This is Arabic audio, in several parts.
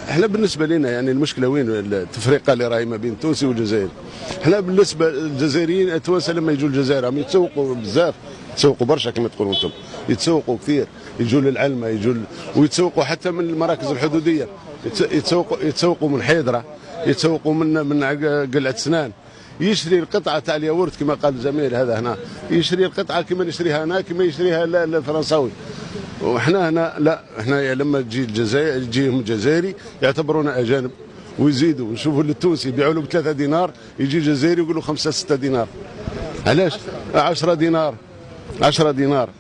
احنا بالنسبه لنا يعني المشكله وين التفرقه اللي راهي ما بين التونسي والجزائري. احنا بالنسبه للجزائريين التوانسه لما يجوا الجزائر راهم يتسوقوا بزاف، يتسوقوا برشا كما تقولوا انتم، يتسوقوا كثير، يجوا للعلمه يجوا ويتسوقوا حتى من المراكز الحدوديه، يتسوقوا من حيدره، يتسوقوا من قلعه سنان، يشري القطعه تاع الياورت كما قال الزميل هذا هنا، يشري القطعه كما نشريها هنا كما يشريها الفرنساوي. وحنا هنا لا، احنا لما تجي الجزائر يجيهم الجزائري يعتبرونا اجانب ويزيدوا، نشوفوا التونسي يبيعوا له ب3 دينار، يجي الجزائري يقول له 5 6 دينار. علاش؟ 10 دينار 10 دينار.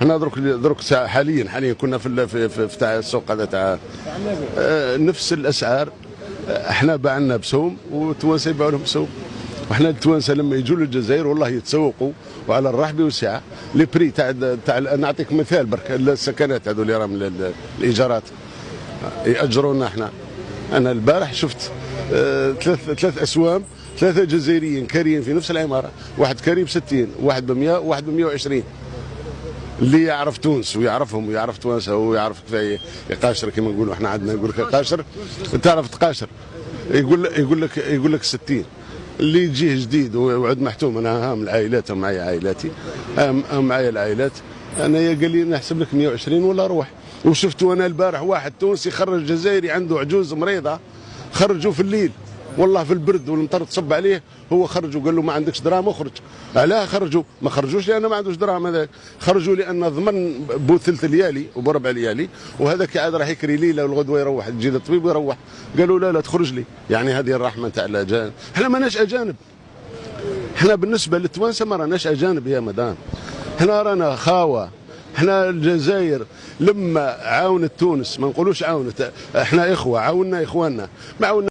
احنا درك حاليا كنا في تاع السوق هذا تاع نفس الاسعار، احنا باعنا بسوم والتوانسه يبيعوا لهم بسوم. وحنا التوانسه لما يجوا للجزائر والله يتسوقوا وعلى الرحب والسعه. لي بري تاع نعطيك مثال برك، السكنات هذو اللي راهم الايجارات ياجرونا احنا. انا البارح شفت ثلاث اسوام، 3 جزائريين كاريين في نفس العماره، واحد كاري ب60، واحد ب100، واحد ب120. اللي يعرف تونس ويعرفهم ويعرف توانسه ويعرف كيف يقاشر كما نقولوا احنا عندنا، نقول لك قاشر تعرف تقاشر، يقول لك 60. اللي يجيه جديد وعد محتوم، انا من العائلات معي عائلاتي، معي العائلات، انا قال لي نحسب لك 120 ولا روح. وشفت انا البارح واحد تونسي خرج جزائري عنده عجوز مريضه، خرجوا في الليل والله في البرد والمطر تصب عليه، هو خرج وقال له ما عندكش دراهم اخرج. علاه خرجوا؟ ما خرجوش لانه ما عندوش دراهم، هذاك خرجوا لان ضمن بو 3 ليالي وب4 ليالي، وهذاك عاد راح يكري ليله والغدوه يروح يجي للطبيب ويروح. قالوا لا تخرج لي. يعني هذه الرحمه تاع الاجانب. احنا ماناش اجانب، احنا بالنسبه للتوانسه ما راناش اجانب يا مدام، احنا رانا خاوه. احنا الجزائر لما عاونت تونس، ما نقولوش عاونت، احنا اخوه، عاوننا اخواننا، ما عاوننا